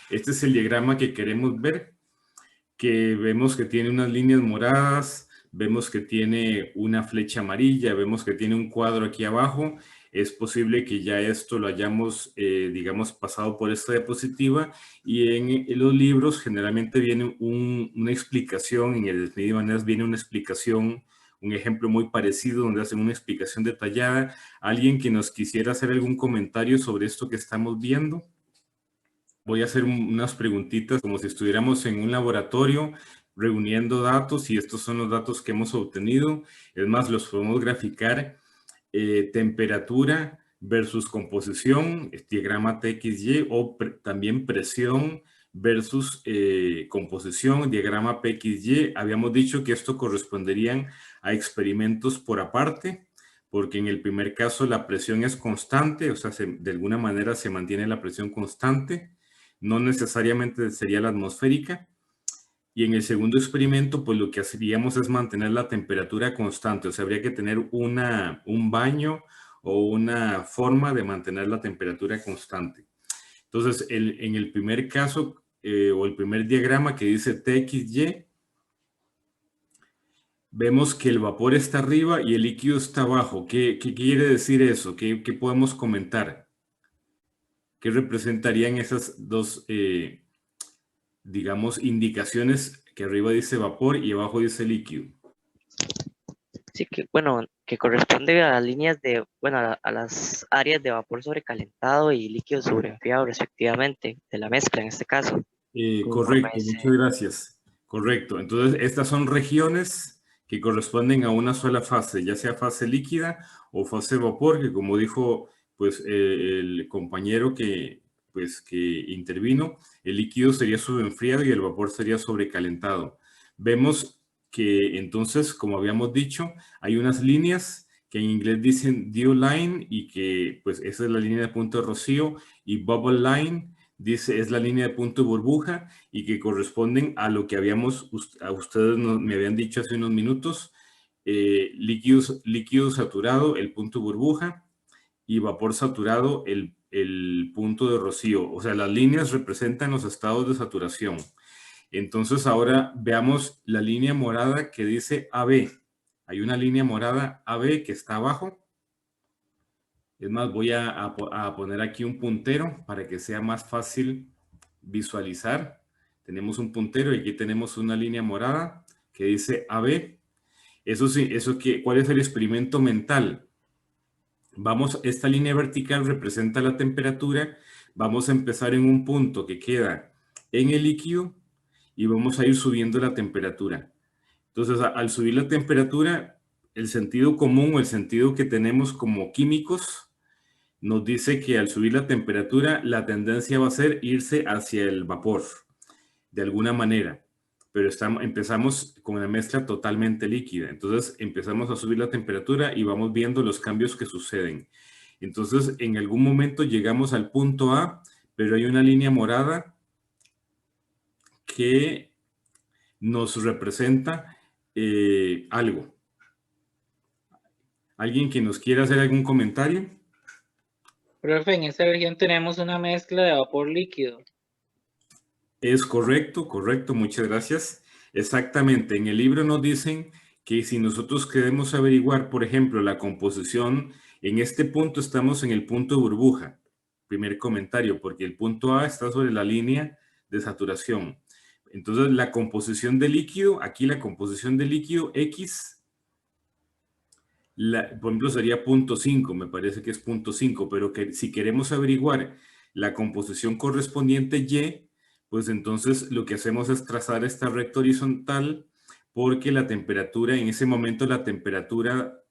Este es el diagrama que queremos ver, que vemos que tiene unas líneas moradas, vemos que tiene una flecha amarilla, vemos que tiene un cuadro aquí abajo. Es posible que ya esto lo hayamos, digamos, pasado por esta diapositiva, y en los libros generalmente viene una explicación, en el de maneras viene una explicación, un ejemplo muy parecido donde hacen una explicación detallada. ¿Alguien que nos quisiera hacer algún comentario sobre esto que estamos viendo? Voy a hacer unas preguntitas como si estuviéramos en un laboratorio reuniendo datos, y estos son los datos que hemos obtenido. Es más, los podemos graficar. Temperatura versus composición, diagrama TXY, o también presión versus composición, diagrama PXY. Habíamos dicho que esto corresponderían a experimentos por aparte, porque en el primer caso la presión es constante, o sea, de alguna manera se mantiene la presión constante, no necesariamente sería la atmosférica. Y en el segundo experimento, pues lo que haríamos es mantener la temperatura constante. O sea, habría que tener un baño o una forma de mantener la temperatura constante. Entonces, en el primer caso, o el primer diagrama que dice TXY, vemos que el vapor está arriba y el líquido está abajo. ¿Qué quiere decir eso? ¿Qué podemos comentar? ¿Qué representarían esas dos, digamos, indicaciones, que arriba dice vapor y abajo dice líquido? Sí, que bueno, que corresponde a las líneas de, bueno, a las áreas de vapor sobrecalentado y líquido sobreenfriado respectivamente, de la mezcla en este caso. Conforme Correcto, muchas gracias. Correcto. Entonces, estas son regiones que corresponden a una sola fase, ya sea fase líquida o fase vapor, que como dijo pues el compañero que intervino, el líquido sería sobreenfriado y el vapor sería sobrecalentado. Vemos que entonces, como habíamos dicho, hay unas líneas que en inglés dicen dew line, y que pues esa es la línea de punto de rocío, y bubble line dice es la línea de punto de burbuja, y que corresponden a lo que a ustedes me habían dicho hace unos minutos: líquido saturado, el punto de burbuja, y vapor saturado, el punto de rocío. O sea, las líneas representan los estados de saturación. Entonces ahora veamos la línea morada que dice AB. Hay una línea morada AB que está abajo. Es más, voy a poner aquí un puntero para que sea más fácil visualizar. Tenemos un puntero y aquí tenemos una línea morada que dice AB. Eso sí, ¿cuál es el experimento mental? Esta línea vertical representa la temperatura. Vamos a empezar en un punto que queda en el líquido y vamos a ir subiendo la temperatura. Entonces, al subir la temperatura, el sentido común, o el sentido que tenemos como químicos, nos dice que al subir la temperatura, la tendencia va a ser irse hacia el vapor, de alguna manera. Pero empezamos con una mezcla totalmente líquida. Entonces empezamos a subir la temperatura y vamos viendo los cambios que suceden. Entonces, en algún momento llegamos al punto A, pero hay una línea morada que nos representa algo. ¿Alguien que nos quiera hacer algún comentario? Profe, en esta región tenemos una mezcla de vapor líquido. Es correcto, correcto, muchas gracias. Exactamente, en el libro nos dicen que si nosotros queremos averiguar, por ejemplo, la composición, en este punto estamos en el punto de burbuja. Primer comentario, porque el punto A está sobre la línea de saturación. Entonces, la composición del líquido, aquí la composición del líquido X, por ejemplo, sería 0.5, me parece que es 0.5, pero que si queremos averiguar la composición correspondiente Y, pues entonces lo que hacemos es trazar esta recta horizontal, porque la temperatura, en ese momento la temperatura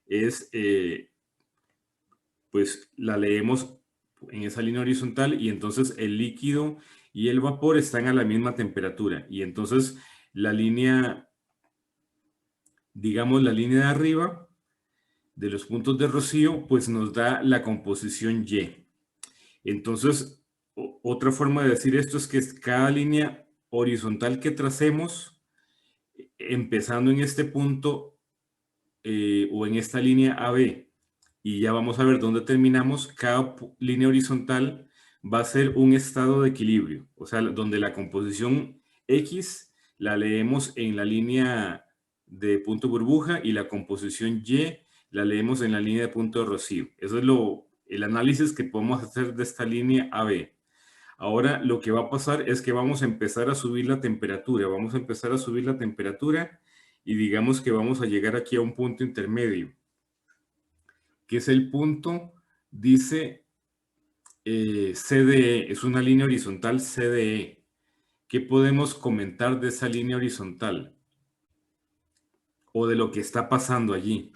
es, pues la leemos en esa línea horizontal, y entonces el líquido y el vapor están a la misma temperatura. Y entonces la línea, digamos la línea de arriba, de los puntos de rocío, pues nos da la composición Y. Entonces, otra forma de decir esto es que cada línea horizontal que tracemos, empezando en este punto o en esta línea AB, y ya vamos a ver dónde terminamos, cada línea horizontal va a ser un estado de equilibrio, o sea, donde la composición X la leemos en la línea de punto burbuja y la composición Y la leemos en la línea de punto de rocío. Eso es el análisis que podemos hacer de esta línea AB. Ahora lo que va a pasar es que vamos a empezar a subir la temperatura. Vamos a empezar a subir la temperatura y digamos que vamos a llegar aquí a un punto intermedio, que es el punto, dice CDE, es una línea horizontal CDE. ¿Qué podemos comentar de esa línea horizontal? O de lo que está pasando allí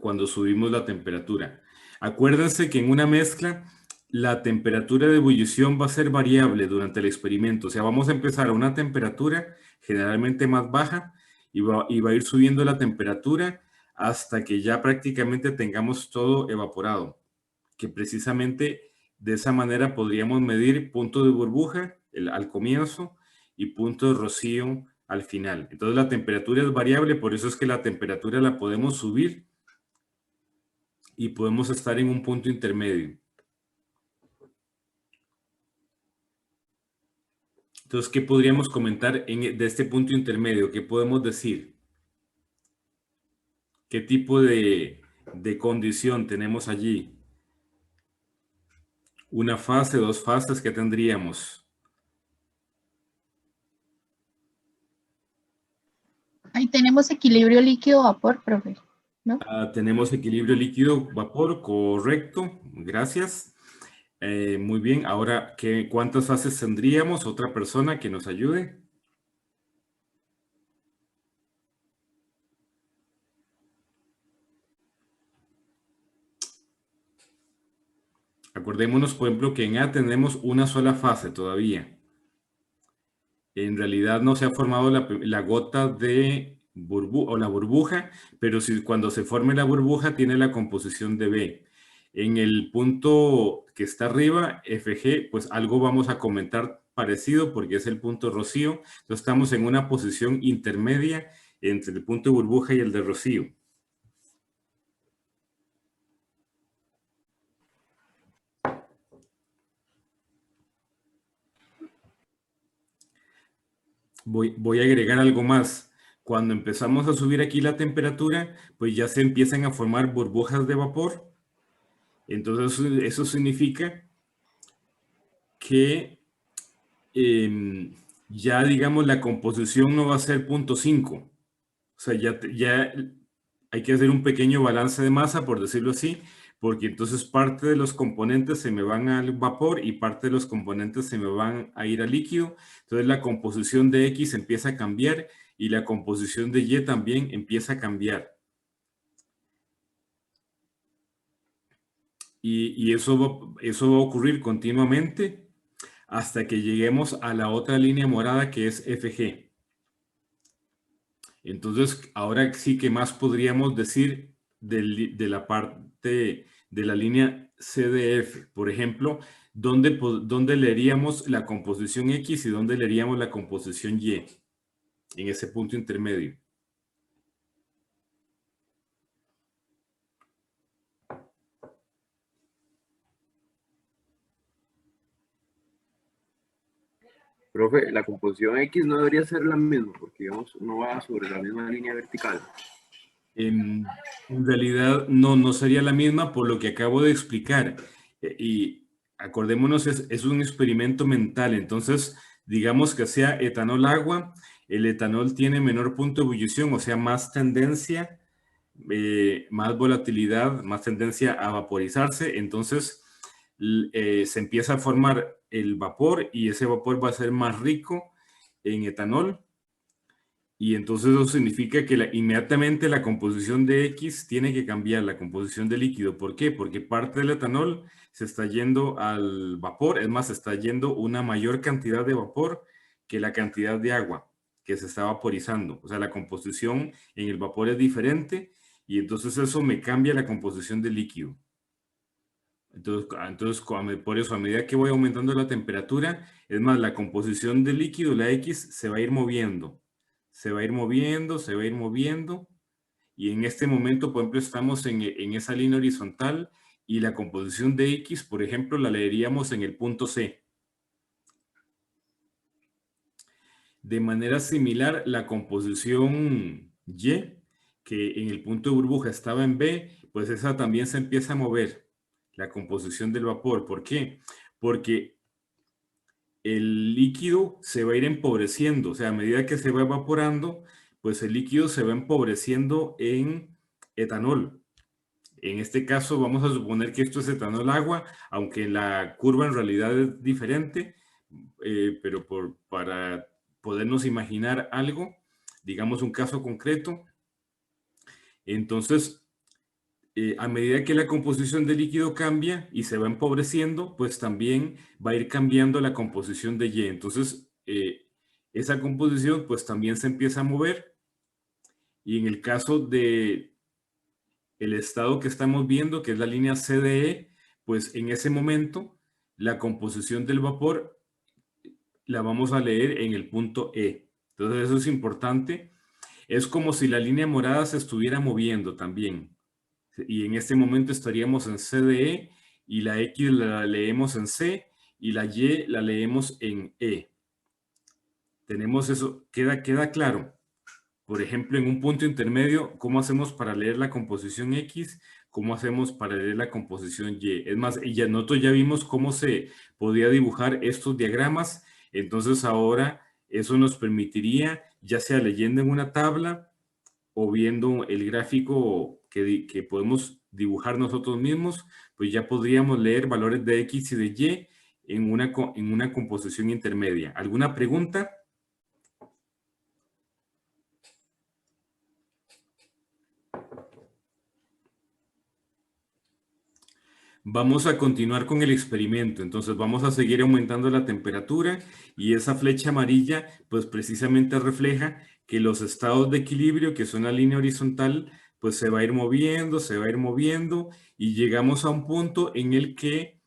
cuando subimos la temperatura. Acuérdense que en una mezcla la temperatura de ebullición va a ser variable durante el experimento. O sea, vamos a empezar a una temperatura generalmente más baja y va a ir subiendo la temperatura hasta que ya prácticamente tengamos todo evaporado. Que precisamente de esa manera podríamos medir punto de burbuja al comienzo y punto de rocío al final. Entonces la temperatura es variable, por eso es que la temperatura la podemos subir y podemos estar en un punto intermedio. Entonces, ¿qué podríamos comentar de este punto intermedio? ¿Qué podemos decir? ¿Qué tipo de condición tenemos allí? ¿Una fase, dos fases? ¿Qué tendríamos? Ahí tenemos equilibrio líquido-vapor, profe, ¿no? Tenemos equilibrio líquido-vapor, correcto, gracias. Muy bien, ahora, ¿cuántas fases tendríamos? ¿Otra persona que nos ayude? Acordémonos, por ejemplo, que en A tenemos una sola fase todavía. En realidad no se ha formado la gota de burbuja o la burbuja, pero cuando se forme la burbuja tiene la composición de B. En el punto que está arriba, FG, pues algo vamos a comentar parecido porque es el punto rocío. Entonces estamos en una posición intermedia entre el punto de burbuja y el de rocío. Voy a agregar algo más. Cuando empezamos a subir aquí la temperatura, pues ya se empiezan a formar burbujas de vapor. Entonces eso significa que ya digamos la composición no va a ser 0.5. O sea, ya hay que hacer un pequeño balance de masa, por decirlo así, porque entonces parte de los componentes se me van al vapor y parte de los componentes se me van a ir al líquido. Entonces la composición de X empieza a cambiar y la composición de Y también empieza a cambiar. Y eso va a ocurrir continuamente hasta que lleguemos a la otra línea morada que es FG. Entonces, ahora sí que más podríamos decir de la parte de la línea CDF. Por ejemplo, ¿dónde leeríamos la composición X y dónde leeríamos la composición Y? En ese punto intermedio. Profe, la composición X no debería ser la misma, porque digamos, no va sobre la misma línea vertical. En realidad no sería la misma por lo que acabo de explicar. Y acordémonos, es un experimento mental. Entonces, digamos que sea etanol-agua, el etanol tiene menor punto de ebullición, o sea, más tendencia, más volatilidad, más tendencia a vaporizarse. Entonces, se empieza a formar el vapor y ese vapor va a ser más rico en etanol. Y entonces eso significa que inmediatamente la composición de X tiene que cambiar, la composición de líquido. ¿Por qué? Porque parte del etanol se está yendo al vapor, es más, se está yendo una mayor cantidad de vapor que la cantidad de agua que se está vaporizando. O sea, la composición en el vapor es diferente y entonces eso me cambia la composición del líquido. Entonces, por eso, a medida que voy aumentando la temperatura, es más, la composición del líquido, la X, se va a ir moviendo. Se va a ir moviendo, se va a ir moviendo. Y en este momento, por ejemplo, estamos en esa línea horizontal y la composición de X, por ejemplo, la leeríamos en el punto C. De manera similar, la composición Y, que en el punto de burbuja estaba en B, pues esa también se empieza a mover, la composición del vapor. ¿Por qué? Porque el líquido se va a ir empobreciendo, o sea, a medida que se va evaporando, pues el líquido se va empobreciendo en etanol. En este caso vamos a suponer que esto es etanol agua, aunque la curva en realidad es diferente, pero para podernos imaginar algo, digamos un caso concreto. Entonces, a medida que la composición del líquido cambia y se va empobreciendo, pues también va a ir cambiando la composición de Y. Entonces, esa composición pues también se empieza a mover. Y en el caso de el estado que estamos viendo, que es la línea CDE, pues en ese momento la composición del vapor la vamos a leer en el punto E. Entonces eso es importante. Es como si la línea morada se estuviera moviendo también. Y en este momento estaríamos en CDE y la X la leemos en C y la Y la leemos en E. Tenemos eso, queda claro. Por ejemplo, en un punto intermedio, ¿cómo hacemos para leer la composición X? ¿Cómo hacemos para leer la composición Y? Es más, nosotros ya vimos cómo se podía dibujar estos diagramas. Entonces ahora eso nos permitiría, ya sea leyendo en una tabla o viendo el gráfico que podemos dibujar nosotros mismos, pues ya podríamos leer valores de X y de Y en una composición intermedia. ¿Alguna pregunta? Vamos a continuar con el experimento. Entonces vamos a seguir aumentando la temperatura y esa flecha amarilla pues precisamente refleja que los estados de equilibrio, que son la línea horizontal, pues se va a ir moviendo y llegamos a un punto en el que,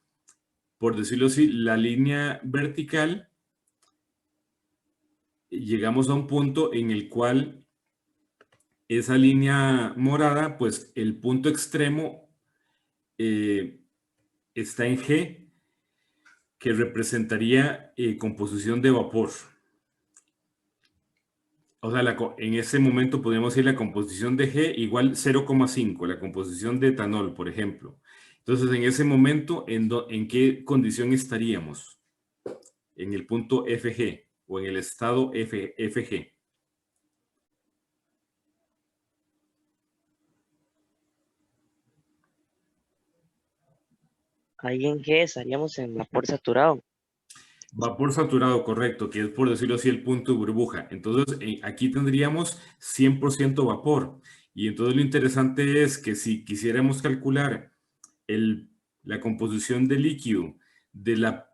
por decirlo así, la línea vertical, llegamos a un punto en el cual esa línea morada, pues el punto extremo está en G, que representaría composición de vapor. O sea, en ese momento podríamos decir la composición de G igual 0,5, la composición de etanol, por ejemplo. Entonces, en ese momento, ¿en qué condición estaríamos? En el punto FG o en el estado FG. Ahí en G estaríamos en vapor saturado. Vapor saturado, correcto, que es, por decirlo así, el punto de burbuja. Entonces, aquí tendríamos 100% vapor. Y entonces lo interesante es que si quisiéramos calcular la composición de líquido de la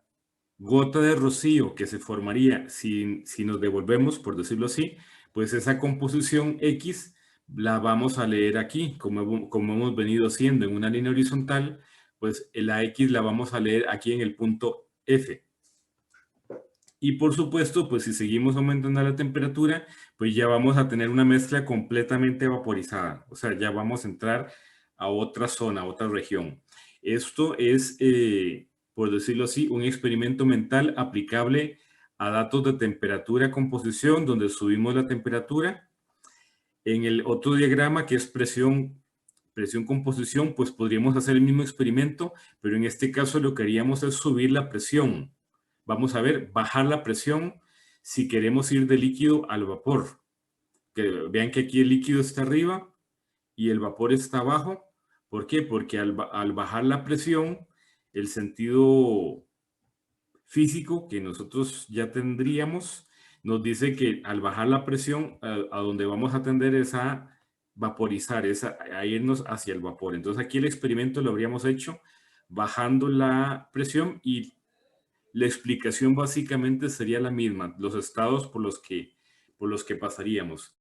gota de rocío que se formaría si nos devolvemos, por decirlo así, pues esa composición X la vamos a leer aquí, como hemos venido haciendo en una línea horizontal, pues la X la vamos a leer aquí en el punto F. Y por supuesto, pues si seguimos aumentando la temperatura, pues ya vamos a tener una mezcla completamente vaporizada. O sea, ya vamos a entrar a otra zona, a otra región. Esto es, por decirlo así, un experimento mental aplicable a datos de temperatura composición, donde subimos la temperatura. En el otro diagrama, que es presión composición, pues podríamos hacer el mismo experimento, pero en este caso lo que haríamos es subir la presión. Vamos a ver, bajar la presión si queremos ir de líquido al vapor. Vean que aquí el líquido está arriba y el vapor está abajo. ¿Por qué? Porque al bajar la presión, el sentido físico que nosotros ya tendríamos, nos dice que al bajar la presión, a donde vamos a tender es a vaporizar, a irnos hacia el vapor. Entonces aquí el experimento lo habríamos hecho bajando la presión y la explicación básicamente sería la misma, los estados por los que pasaríamos.